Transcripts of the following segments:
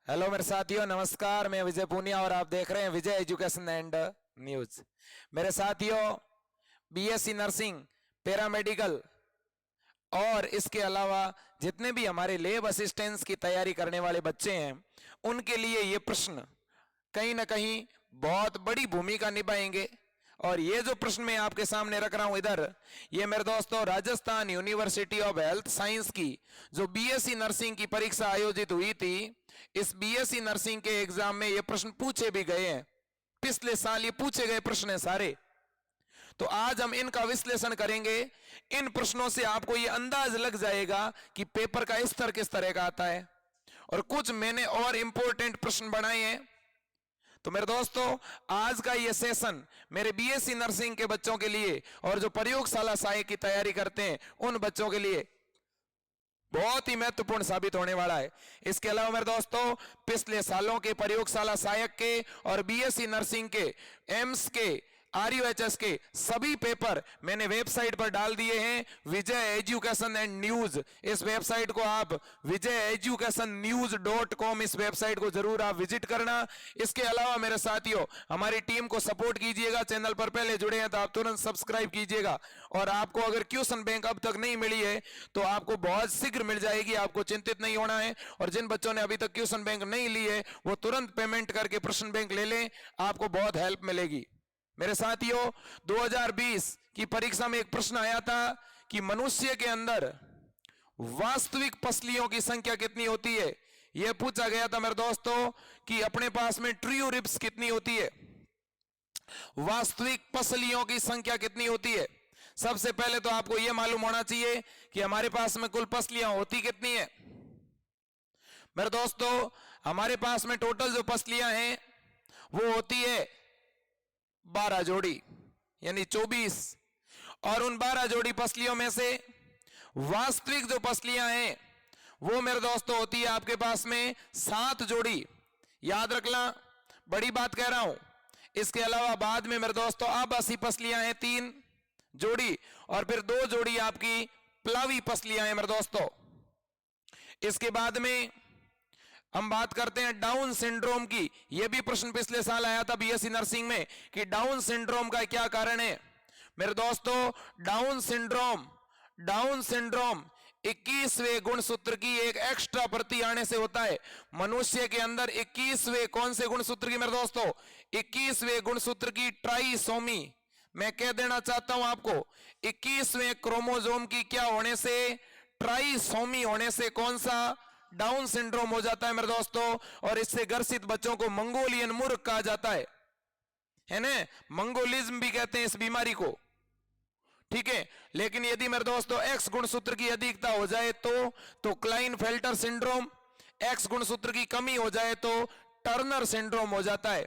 Hello मेरे साथियों, नमस्कार। मैं विजय पूनिया और आप देख रहे हैं विजय एजुकेशन एंड न्यूज। मेरे साथियों, बीएससी नर्सिंग, पैरामेडिकल और इसके अलावा जितने भी हमारे लैब असिस्टेंट्स की तैयारी करने वाले बच्चे हैं, उनके लिए ये प्रश्न कहीं ना कहीं बहुत बड़ी भूमिका निभाएंगे। और ये जो प्रश्न मैं आपके सामने रख रहा हूं इधर, ये मेरे दोस्तों Rajasthan university of health science की जो बीएससी नर्सिंग की परीक्षा आयोजित हुई थी, इस बीएससी नर्सिंग के एग्जाम में ये प्रश्न पूछे भी गए हैं। पिछले साल ये पूछे गए प्रश्न है सारे। तो आज हम इनका विश्लेषण करेंगे। इन प्रश्नों से आपको ये अंदाज लग जाएगा कि पेपर का स्तर किस तरह का आता है। और कुछ मैंने और इंपॉर्टेंट प्रश्न बनाए हैं। तो मेरे दोस्तों, आज का ये सेशन मेरे बीएससी नर्सिंग के बच्चों के लिए और जो प्रयोगशाला सहायक की तैयारी करते हैं उन बच्चों के लिए बहुत ही महत्वपूर्ण साबित होने वाला है। इसके अलावा मेरे दोस्तों, पिछले सालों के प्रयोगशाला सहायक के और बीएससी नर्सिंग के, एम्स के, आरयूएचएस के सभी पेपर मैंने वेबसाइट पर डाल दिए हैं, विजय एजुकेशन एंड न्यूज। इस वेबसाइट को आप विजय एजुकेशन न्यूज.com, इस वेबसाइट को जरूर आप विजिट करना। इसके अलावा मेरे साथियों, हमारी टीम को सपोर्ट कीजिएगा। चैनल पर पहले जुड़े हैं तो आप तुरंत सब्सक्राइब कीजिएगा। और आपको अगर क्वेश्चन बैंक अब तक नहीं मिली है तो आपको बहुत शीघ्र मिल जाएगी, आपको चिंतित नहीं होना है। और जिन बच्चों ने अभी तक क्वेश्चन बैंक नहीं ली है वो तुरंत पेमेंट करके प्रश्न बैंक ले लें, आपको बहुत हेल्प मिलेगी। मेरे साथियों, 2020 की परीक्षा में एक प्रश्न आया था कि मनुष्य के अंदर वास्तविक पसलियों की संख्या कितनी होती है। यह पूछा गया था मेरे दोस्तों कि अपने पास में ट्रू रिब्स कितनी होती है, वास्तविक पसलियों की संख्या कितनी होती है। सबसे पहले तो आपको यह मालूम होना चाहिए कि हमारे पास में कुल पसलियां होती कितनी है। मेरे दोस्तों, हमारे पास में टोटल जो पसलियां हैं वो होती है 12 जोड़ी, यानी 24। और उन 12 जोड़ी पसलियों में से वास्तविक जो पसलियां हैं वो मेरे दोस्तों होती है आपके पास में 7 जोड़ी। याद रखना, बड़ी बात कह रहा हूं। इसके अलावा बाद में मेरे दोस्तों आभासी पसलियां हैं 3 जोड़ी, और फिर 2 जोड़ी आपकी प्लावी पसलियां हैं मेरे दोस्तों। इसके बाद में हम बात करते हैं डाउन सिंड्रोम की। यह भी प्रश्न पिछले साल आया था बीएससी नर्सिंग में कि डाउन सिंड्रोम का क्या कारण है। मेरे दोस्तों, डाउन सिंड्रोम 21वें गुणसूत्र की एक एक्स्ट्रा प्रति आने से होता है। मनुष्य के अंदर 21वें कौन से गुणसूत्र की मेरे दोस्तों, 21वें गुणसूत्र की ट्राइसोमी। मैं कह देना चाहता हूं आपको, 21वें क्रोमोसोम की क्या होने से, ट्राइसोमी होने से कौन सा डाउन सिंड्रोम हो जाता है मेरे दोस्तों। और इससे ग्रसित बच्चों को मंगोलियन मूर्ख कहा जाता है ना, मंगोलिज्म भी कहते हैं इस बीमारी को, ठीक है। लेकिन यदि मेरे दोस्तों एक्स गुणसूत्र की अधिकता हो जाए तो क्लाइनफेल्टर सिंड्रोम, एक्स गुणसूत्र की कमी हो जाए तो टर्नर सिंड्रोम हो जाता है।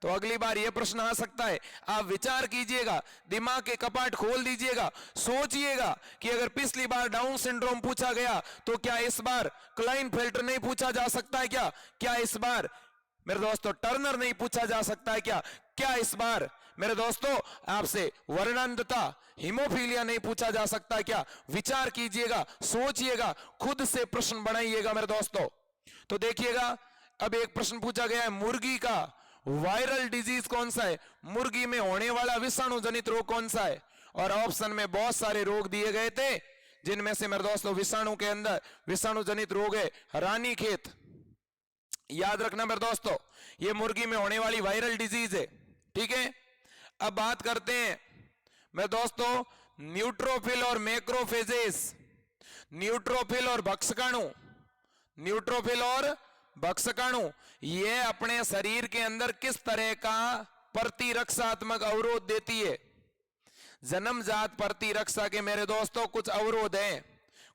तो अगली बार यह प्रश्न आ सकता है, आप विचार कीजिएगा, दिमाग के कपाट खोल दीजिएगा, सोचिएगा कि अगर पिछली बार डाउन सिंड्रोम पूछा गया तो क्या इस बार क्लाइनफेल्टर नहीं पूछा जा सकता है क्या इस बार मेरे दोस्तों टर्नर नहीं पूछा जा सकता है क्या इस बार मेरे दोस्तों आपसे वर्णांधता, हिमोफीलिया नहीं पूछा जा सकता है क्या। विचार कीजिएगा, सोचिएगा, खुद से प्रश्न बनाइएगा मेरे दोस्तों। तो देखिएगा, अब एक प्रश्न पूछा गया है, मुर्गी का वायरल डिजीज कौन सा है, मुर्गी में होने वाला विषाणु जनित रोग कौन सा है। और ऑप्शन में बहुत सारे रोग दिए गए थे, जिनमें से मेरे दोस्तों विषाणु के अंदर विषाणु जनित रोग है रानीखेत। याद रखना मेरे दोस्तों, ये मुर्गी में होने वाली वायरल डिजीज है, ठीक है। अब बात करते हैं मेरे दोस्तों न्यूट्रोफिल और मैक्रोफेजेस, न्यूट्रोफिल और भक्षकाणु, ये अपने शरीर के अंदर किस तरह का प्रतिरक्षात्मक अवरोध देती है। जन्मजात प्रतिरक्षा के मेरे दोस्तों कुछ अवरोध हैं,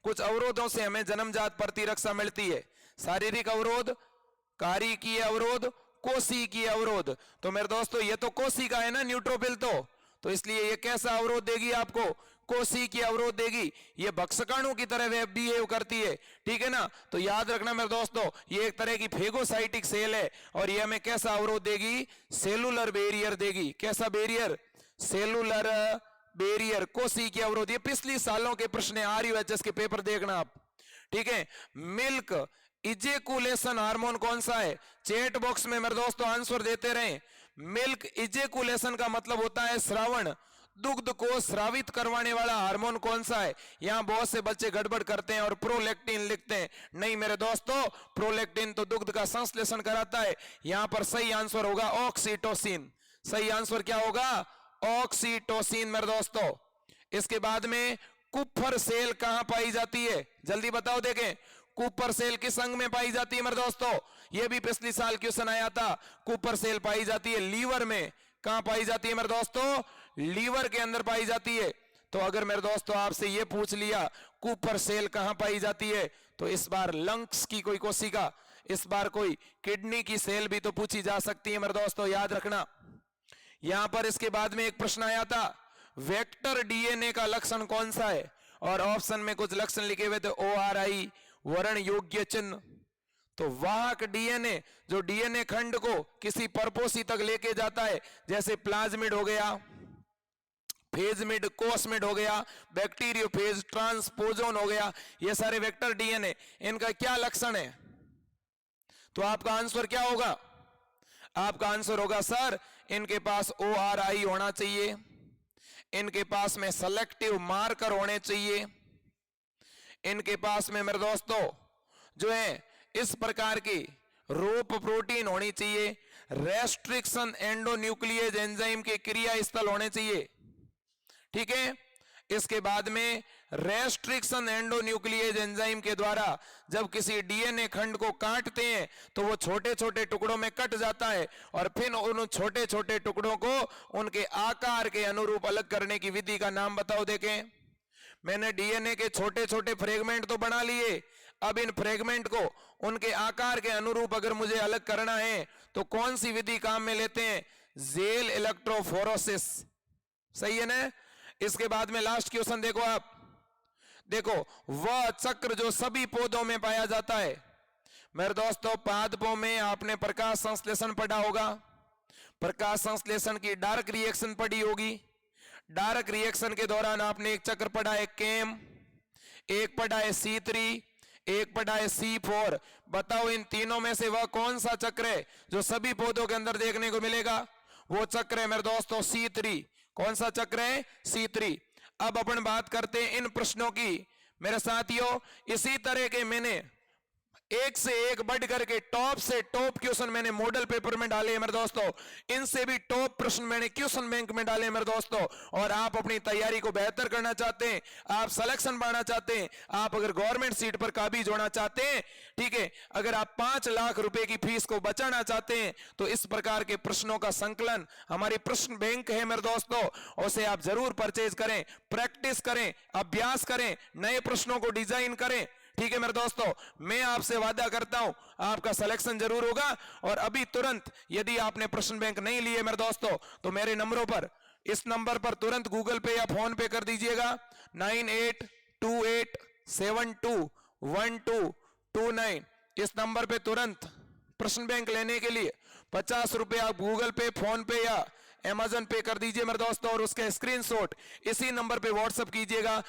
कुछ अवरोधों से हमें जन्मजात प्रतिरक्षा मिलती है। शारीरिक अवरोध, कारिकीय अवरोध, कोशिकीय अवरोध। तो मेरे दोस्तों ये तो कोशिका है ना न्यूट्रोफिल, तो इसलिए ये कैसा अवरोध देगी आपको, कोशिकीय अवरोध देगी। ये भक्षकाणु की तरह बिहेव करती है, ठीक है ना। तो याद रखना मेरे दोस्तों, ये एक तरह की फेगोसाइटिक सेल है और ये हमें कैसा अवरोध देगी, सेलुलर बैरियर देगी। कैसा बैरियर, सेलुलर बैरियर, कोशिकीय अवरोध। ये पिछली सालों के प्रश्न है, आरयूएचएस के पेपर देखना आप, ठीक है। मिल्क इजेकुलेशन हार्मोन कौन सा है? चैट बॉक्स में मेरे दोस्तों आंसर देते रहें। मिल्क इजेकुलेशन का मतलब होता है श्रावण, दुग्ध को स्रावित करवाने वाला हार्मोन कौन सा है? यहां बहुत से बच्चे गड़बड़ करते हैं और प्रोलैक्टिन लिखते हैं। नहीं मेरे दोस्तों, प्रोलैक्टिन तो दुग्ध का संश्लेषण कराता है। यहां पर सही आंसर होगा ऑक्सीटोसिन। सही आंसर क्या होगा? ऑक्सीटोसिन मेरे दोस्तों। इसके बाद में कुप्फर सेल कहां पाई जाती है? जल्दी बताओ देखें, कुपर सेल किस अंग में पाई जाती है मेरे दोस्तों? यह भी पिछले साल क्वेश्चन आया था। कुपर सेल पाई जाती है लीवर में। कहां पाई जाती है मेरे दोस्तों? लीवर के अंदर पाई जाती है। तो अगर मेरे दोस्तों आपसे यह पूछ लिया कुपर सेल कहां पाई जाती है, तो इस बार लंग्स की कोई कोशिका, इस बार कोई किडनी की सेल भी तो पूछी जा सकती है मेरे दोस्तों, याद रखना। यहां पर इसके बाद में एक प्रश्न आया था, वेक्टर डीएनए का लक्षण कौन सा है? और ऑप्शन में कुछ लक्षण लिखे हुए थे, ORI, वर्ण योग्य चिन्ह। तो वाहक डीएनए, जो डीएनए खंड को किसी परपोषी तक लेके जाता है, जैसे प्लाज्मिड हो गया, फेजमिड, कोसमिड हो गया, बैक्टीरियोफेज, ट्रांसपोजोन हो गया, ये सारे वेक्टर डीएनए, इनका क्या लक्षण है? तो आपका आंसर क्या होगा? आपका आंसर होगा सर, इनके पास ORI होना चाहिए, इनके पास में सेलेक्टिव मार्कर होने चाहिए, इनके पास में मेरे दोस्तों जो है इस प्रकार की रोप प्रोटीन होनी चाहिए, रेस्ट्रिक्शन एंडोन्यूक्लियेज एंजाइम के क्रिया स्थल होने चाहिए। ठीक है, इसके बाद में रेस्ट्रिक्शन एंडोन्यूक्लियेज एंजाइम के द्वारा जब किसी डीएनए खंड को काटते हैं तो वो छोटे छोटे टुकड़ों में कट जाता है और फिर उन छोटे छोटे टुकड़ों को उनके आकार के अनुरूप अलग करने की विधि का नाम बताओ देखें। मैंने डीएनए के छोटे छोटे फ्रेगमेंट तो बना लिए, अब इन फ्रेगमेंट को उनके आकार के अनुरूप अगर मुझे अलग करना है तो कौन सी विधि काम में लेते हैं? Jail electrophoresis. सही है ना? इसके बाद में लास्ट क्वेश्चन देखो आप, देखो वह चक्र जो सभी पौधों में पाया जाता है। मेरे दोस्तों पादपों में आपने प्रकाश संश्लेषण पढ़ा होगा, प्रकाश संश्लेषण की डार्क रिएक्शन पढ़ी होगी। डार्क रिएक्शन के दौरान आपने एक चक्र पढ़ा है केम, एक पढ़ा है C3, एक पढ़ा है C4। बताओ इन तीनों में से वह कौन सा चक्र है जो सभी पौधों के अंदर देखने को मिलेगा? वो चक्र है मेरे दोस्तों C3। कौन सा चक्र है? C3। अब अपन बात करते हैं इन प्रश्नों की। मेरे साथियों इसी तरह के मैंने एक से एक बढ़ करके टॉप से टॉप क्वेश्चन मैंने मॉडल पेपर में डाले हैं मेरे दोस्तों, इनसे भी टॉप प्रश्न मैंने क्वेश्चन बैंक में डाले हैं मेरे दोस्तों। और आप अपनी तैयारी को बेहतर करना चाहते हैं, आप सिलेक्शन पाना चाहते हैं, आप अगर गवर्नमेंट सीट पर काबिज होना चाहते हैं, ठीक है, अगर आप 5 लाख रुपए की फीस को बचाना चाहते हैं तो इस प्रकार के प्रश्नों का संकलन हमारी प्रश्न बैंक है मेरे दोस्तों, उसे आप जरूर परचेज करें, प्रैक्टिस करें, अभ्यास करें, नए प्रश्नों को डिजाइन करें। ठीक है मेरे दोस्तों, मैं आपसे वादा करता हूं आपका सिलेक्शन जरूर होगा। और अभी तुरंत यदि आपने प्रश्न बैंक नहीं लिए मेरे दोस्तों तो मेरे नंबरों पर, इस नंबर पर तुरंत गूगल पे या फोन पे कर दीजिएगा 9828721229। इस नंबर पे तुरंत प्रश्न बैंक लेने के लिए 50 रुपए आप गूगल पे, फोन पे या अमेजन पे कर दीजिए मेरे दोस्तों, और उसका स्क्रीनशॉट इसी नंबर पे व्हाट्सएप कीजिएगा।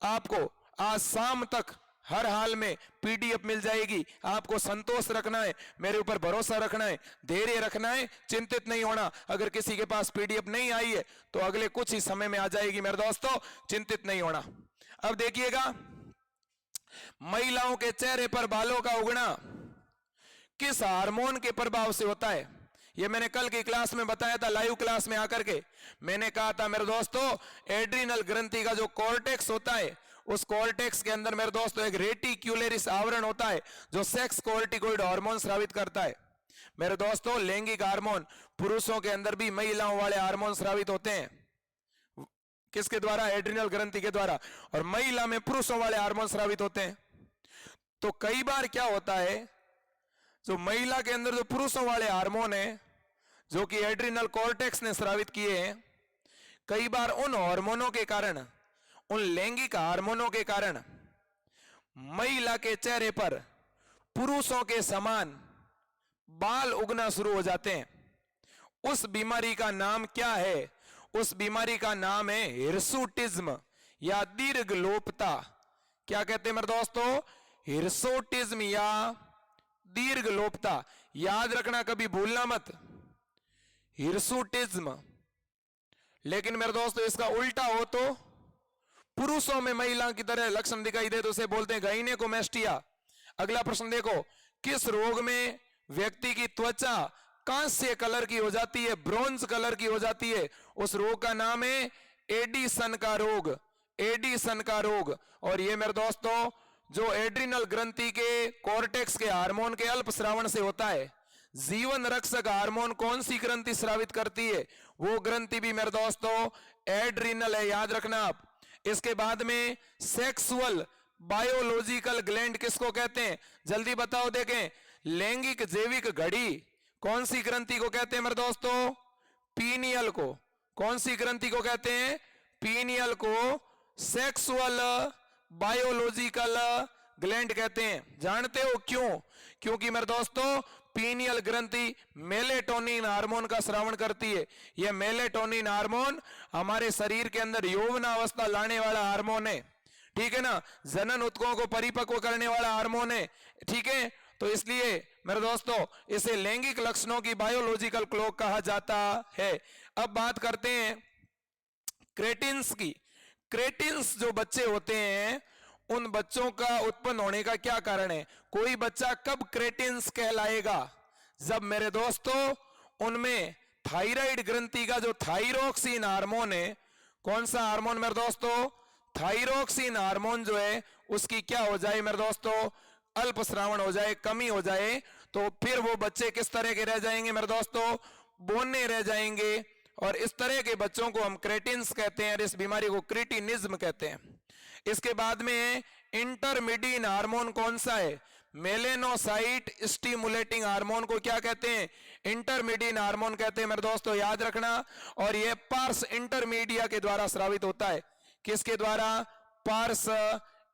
आपको आज शाम तक हर हाल में PDF मिल जाएगी। आपको संतोष रखना है, मेरे ऊपर भरोसा रखना है, धैर्य रखना है, चिंतित नहीं होना। अगर किसी के पास PDF नहीं आई है तो अगले कुछ ही समय में आ जाएगी मेरे दोस्तों, चिंतित नहीं होना। अब देखिएगा, महिलाओं के चेहरे पर बालों का उगना किस हार्मोन के प्रभाव से होता है? ये मैंने कल की क्लास में बताया था, लाइव क्लास में आकर के मैंने कहा था मेरे दोस्तों, एड्रिनल ग्रंथि का जो कॉर्टेक्स होता है, उस कॉर्टेक्स के अंदर मेरे दोस्तों एक रेटिक्युलरिस आवरण होता है जो सेक्स कोर्टिकोइड हार्मोन स्रावित करता है। मेरे दोस्तों लैंगिक हार्मोन पुरुषों के अंदर भी महिलाओं वाले हार्मोन स्रावित होते हैं। किसके द्वारा? एड्रिनल ग्रंथि के द्वारा। और महिला में पुरुषों वाले हार्मोन स्रावित होते हैं। तो कई बार क्या होता है, जो महिला के अंदर जो पुरुषों वाले हार्मोन है जो कि एड्रिनल कॉर्टेक्स ने स्रावित किए हैं, कई बार उन हार्मोनों के कारण, उन लैंगिक हार्मोनों के कारण महिला के चेहरे पर पुरुषों के समान बाल उगना शुरू हो जाते हैं। उस बीमारी का नाम क्या है? उस बीमारी का नाम है हिर्सुटिज्म या दीर्घलोपता। क्या कहते हैं मेरे दोस्तों? हिर्सोटिज्म या दीर्घ लोपता, याद रखना कभी भूलना मत, हिर्सुटिज्म। लेकिन मेरे दोस्तों इसका उल्टा हो तो पुरुषों में महिला की तरह लक्षण दिखाई दे तो उसे बोलते हैं गाइनेकोमेस्टिया। अगला प्रश्न देखो, किस रोग में व्यक्ति की त्वचा कांस्य कलर की हो जाती है, ब्रोंज कलर की हो जाती है? उस रोग का नाम है एडिसन का रोग, एडिसन का रोग। और ये मेरे दोस्तों जो एड्रिनल ग्रंथि के कॉर्टेक्स के हार्मोन के अल्प श्रावण से होता है। जीवन रक्षक हार्मोन कौन सी ग्रंथि स्रावित करती है? वो ग्रंथि भी मेरे दोस्तों एड्रिनल है, याद रखना आप। इसके बाद में सेक्सुअल बायोलॉजिकल ग्लैंड किसको कहते हैं? जल्दी बताओ देखें। लैंगिक जैविक घड़ी कौन सी ग्रंथि को कहते हैं मेरे दोस्तों? पीनियल को। कौन सी ग्रंथि को कहते हैं? पीनियल को सेक्सुअल बायोलॉजिकल ग्लैंड कहते हैं। जानते हो क्यों? क्योंकि मेरे दोस्तों पीनियल ग्रंथि मेलेटोनिन हार्मोन का स्रावण करती है। यह मेलेटोनिन हार्मोन हमारे शरीर के अंदर यौवनावस्था लाने वाला हार्मोन है, ठीक है ना, जनन उत्कों को परिपक्व करने वाला हार्मोन है, ठीक है। तो इसलिए मेरे दोस्तों इसे लैंगिक लक्षणों की बायोलॉजिकल क्लॉक कहा जाता है। अब बात करते हैं क्रेटिन्स की। क्रेटिन्स जो बच्चे होते हैं उन बच्चों का उत्पन्न होने का क्या कारण है? कोई बच्चा कब क्रेटिन्स कहलाएगा? जब मेरे दोस्तों उनमें थायराइड ग्रंथि का जो थायरोक्सिन हार्मोन है, कौन सा हार्मोन मेरे दोस्तों? थायरोक्सिन हार्मोन जो है उसकी क्या हो जाए मेरे दोस्तों? अल्प श्रावण हो जाए, कमी हो जाए, तो फिर वो बच्चे किस तरह के रह जाएंगे मेरे दोस्तों? बोने रह जाएंगे। और इस तरह के बच्चों को हम क्रेटिन्स कहते हैं और इस बीमारी को क्रिटिनिज्म कहते हैं। इसके बाद में इंटरमीडियन हार्मोन कौन सा है? मेलेनोसाइट स्टिमुलेटिंग हार्मोन को क्या कहते हैं? इंटरमीडियन हार्मोन कहते हैं मेरे दोस्तों, याद रखना। और यह पार्स इंटरमीडिया के द्वारा स्रावित होता है। किसके द्वारा? पार्स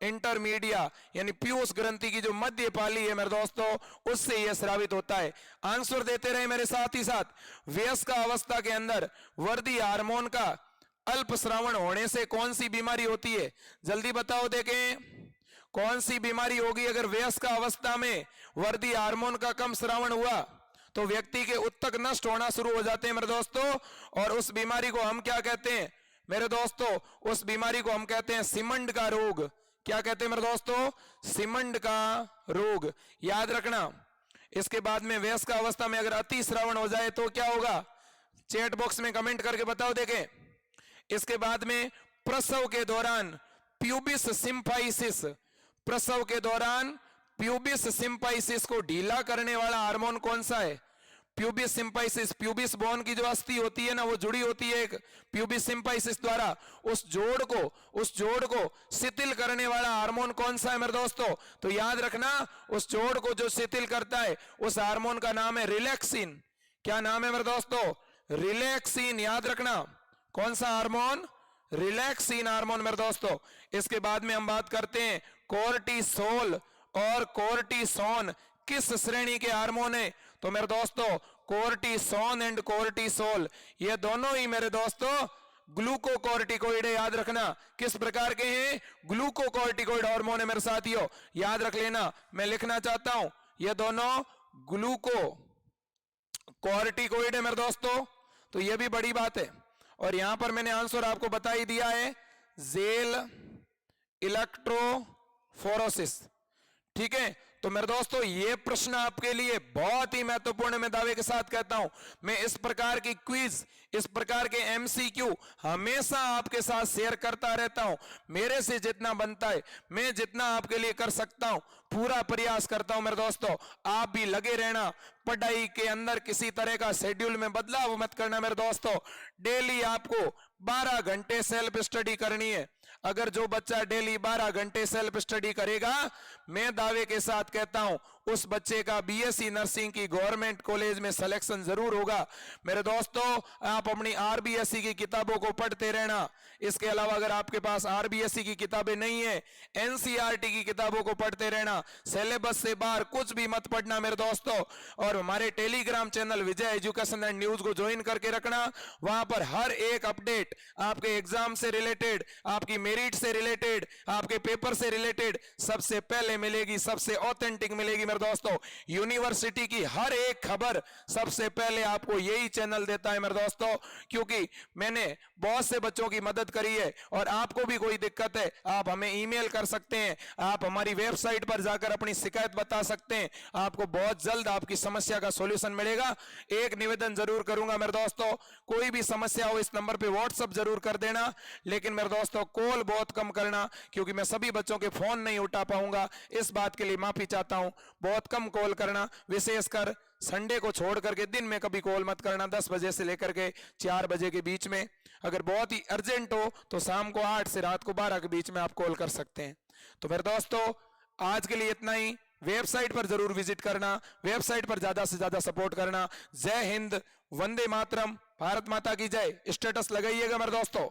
इंटरमीडिया यानी पीयूष ग्रंथि की जो मध्य पाली है मेरे दोस्तों, उससे यह स्रावित होता है। आंसर देते रहे मेरे साथ ही साथ। वयस्क अवस्था के अंदर वर्दी हार्मोन का अल्प श्रावण होने से कौन सी बीमारी होती है? जल्दी बताओ देखें, कौन सी बीमारी होगी अगर वयस्क अवस्था में वर्दी हार्मोन का कम श्रावण हुआ? तो व्यक्ति के उत्तक नष्ट होना शुरू हो जाते हैं मेरे दोस्तों। और उस बीमारी को हम क्या कहते हैं मेरे दोस्तों? उस बीमारी को हम कहते हैं सिमंड का रोग। क्या कहते हैं मेरे दोस्तों? सिमंड का रोग, याद रखना। इसके बाद में वयस्क अवस्था में अगर अति श्रावण हो जाए तो क्या होगा? चैट बॉक्स में कमेंट करके बताओ देखें। इसके बाद में प्रसव के दौरान प्यूबिस सिम्फाइसिस, प्रसव के दौरान प्यूबिस सिम्फाइसिस को ढीला करने वाला हार्मोन कौन सा है? प्यूबिस सिम्फाइसिस, प्यूबिस बोन की जो अस्थि होती है ना, वो जुड़ी होती है एक प्यूबिस सिम्फाइसिस द्वारा। उस जोड़ को शिथिल करने वाला हार्मोन कौन सा है मेरे दोस्तों? तो याद रखना, उस जोड़ को जो शिथिल करता है उस हार्मोन का नाम है रिलैक्सिन। क्या नाम है मेरे दोस्तों? रिलैक्सिन, याद रखना। कौन सा हार्मोन? रिलैक्सिन हार्मोन मेरे दोस्तों। इसके बाद में हम बात करते हैं कोर्टिसोल और कोर्टिसोन किस श्रेणी के हार्मोन है? तो मेरे दोस्तों कोर्टिसोन एंड कोर्टिसोल ये दोनों ही मेरे दोस्तों ग्लूकोकॉर्टिकोइड है, याद रखना। किस प्रकार के हैं? ग्लूकोकॉर्टिकोइड हार्मोन है मेरे साथियों, याद रख लेना। मैं लिखना चाहता हूं ये दोनों ग्लूकोकॉर्टिकोइड है मेरे दोस्तों, तो ये भी बड़ी बात है। और यहां पर मैंने आंसर आपको बता ही दिया है, जेल इलेक्ट्रोफोरोसिस, ठीक है। तो मेरे दोस्तों ये प्रश्न आपके लिए बहुत ही महत्वपूर्ण, मैं दावे के साथ कहता हूं। मैं इस प्रकार की क्विज, इस प्रकार के एमसीक्यू हमेशा आपके साथ शेयर करता रहता हूं। मेरे से जितना बनता है, मैं जितना आपके लिए कर सकता हूं पूरा प्रयास करता हूं मेरे दोस्तों। आप भी लगे रहना, पढ़ाई के अंदर किसी तरह का शेड्यूल में बदलाव मत करना मेरे दोस्तों। डेली आपको 12 घंटे सेल्फ स्टडी करनी है। अगर जो बच्चा डेली 12 घंटे सेल्फ स्टडी करेगा, मैं दावे के साथ कहता हूं उस बच्चे का बीएससी नर्सिंग की गवर्नमेंट कॉलेज में सिलेक्शन जरूर होगा। मेरे दोस्तों, आप अपनी आरबीएससी की किताबों को पढ़ते रहना। इसके अलावा अगर आपके पास आरबीएससी की किताबें नहीं है, एनसीईआरटी की किताबों को पढ़ते रहना। सिलेबस से बाहर कुछ भी मत पढ़ना मेरे दोस्तों। और हमारे Telegram channel Vijay education and news को ज्वाइन करके रखना। वहां पर हर एक अपडेट आपके एग्जाम से रिलेटेड, आपकी मेरिट से रिलेटेड, आपके पेपर से रिलेटेड सबसे पहले मिलेगी, सबसे ऑथेंटिक मिलेगी मेरे दोस्तों। यूनिवर्सिटी की हर एक खबर सबसे पहले आपको यही चैनल देता है मेरे दोस्तों, क्योंकि मैंने बहुत से बच्चों की मदद करी है। और आपको भी कोई दिक्कत है, आप हमें ईमेल कर सकते हैं, आप हमारी वेबसाइट पर जाकर अपनी शिकायत बता सकते हैं। आपको बहुत जल्द आपकी समस्या का सॉल्यूशन मिलेगा। एक निवेदन जरूर करूंगा मेरे दोस्तों, कोई भी समस्या हो इस नंबर पे व्हाट्सएप जरूर कर देना, लेकिन मेरे दोस्तों कॉल बहुत कम करना, क्योंकि मैं सभी बच्चों के फोन नहीं उठा पाऊंगा। इस बात के लिए माफी चाहता हूं। बहुत कम कॉल करना, विशेषकर संडे को छोड़ करके दिन में कभी कॉल मत करना। 10 बजे से लेकर के 4 बजे के बीच में, अगर बहुत ही अर्जेंट हो तो शाम को 8 से रात को 12 के बीच में आप कॉल कर सकते हैं। तो मेरे दोस्तों, आज के लिए इतना ही। वेबसाइट पर जरूर विजिट करना, वेबसाइट पर ज्यादा से ज्यादा सपोर्ट करना। जय हिंद, वंदे मातरम, भारत माता की जय। स्टेटस लगाइएगा मेरे दोस्तों।